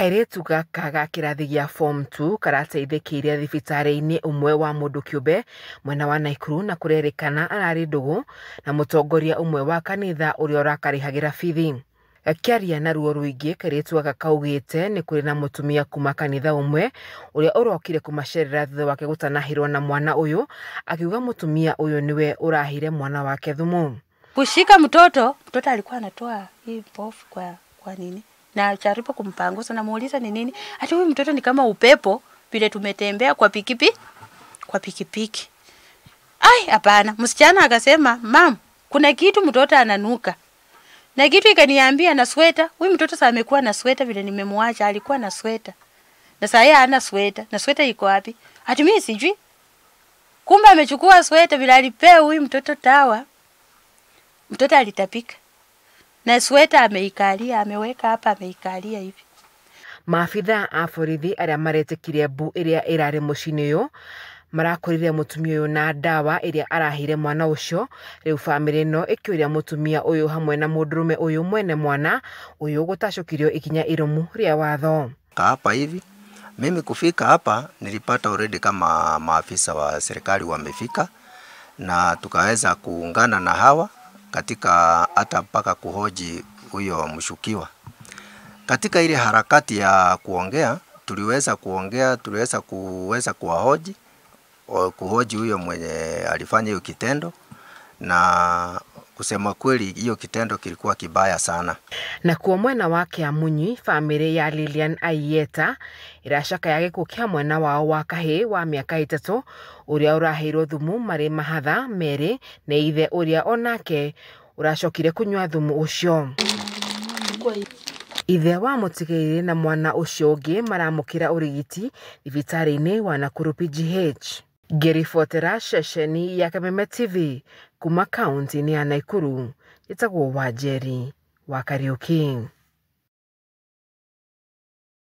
Kairetu gaka ga kĩrathi gĩa form 2 karateithĩkĩire thibitarĩ-inĩ ũmwe wa mũndũ kĩũmbe mwena wa Naikuru na kũrerĩkana ararĩ ndũgũ na mũtongoria ũmwe wa kanitha ũrĩa ũrakarĩhagĩra bithi. Akĩaria na ruo rũingĩ, Kairetu gaka kaugĩte nĩ kũrĩ na mũtumia kuma kanitha ũmwe ũrĩa ũrokire kũmacerera thutha wake gũtanahĩrwo na mwana ũyũ, akiuga mũtumia ũyũ nĩwe ũrahire mwana wake thumu. Kushika mtoto alikuwa anatoa hii pofu kwa nini? Na jaribu kumpangusa na muuliza ni nini? Ati huyu mtoto ni kama upepo vile tumetembea kwa pikipiki. Ai, hapana. Msichana akasema, "Mam, kuna kitu mtoto ananuka." Na kitu ikaniambia na sweta. Huyu mtoto sasa amekuwa na sweta vile nimemwacha, alikuwa na sweta. Na sasa yeye hana sweta. Na sweta iko wapi? Ati mimi sijui. Kumbe amechukua sweta vile alipea huyu mtoto dawa. Mtoto alitapika. Na sweta ameikalia, ameweka hapa, ameikalia hivi. Maafitha a borithi arĩa maretĩkire mbu ĩrĩa ĩrarĩ mũciĩ-inĩ ũyũ marakorire mũtumia ũyũ na ndawa ĩrĩa arahire mwana ũcio. Rĩu bamĩrĩ ĩno ĩkĩũria mũtumia ũyũ hamwe na mũndũrũme ũyũ mwene mwana ũyũ gũtacũkirio ikinya irumu rĩa watho. Hapa hivi mimi kufika hapa nilipata already kama maafisa wa serikali wamefika na tukaweza kuungana na hawa katika hata mpaka kuhoji huyo mshukiwa. Katika ile harakati ya kuongea, tuliweza kuhoji huyo mwenye alifanya hiyo kitendo, na kusema kweli hiyo kitendo kilikuwa kibaya sana. Na kwa mwena wake Amunyi, family ya Lilian Ayeta irashaka yake kukia mwena wao wa kahĩ wa mĩaka 3 ũrĩa ũrahĩirwo thumu marĩ mahatha merĩ na ithe ũrĩa onake ũracokire kunyua thumu ũcio. Ithe wa mũtigaire na mwana ũcio ũngĩ maramũkĩra ũrigiti thibitarĩ-inĩ wa Nakuru PGH. Ngĩribotera ceceni ya Kameme TV kuma kaunti-inĩ ya Naikuru, njĩtagwo Wanjeri wa Kariuki.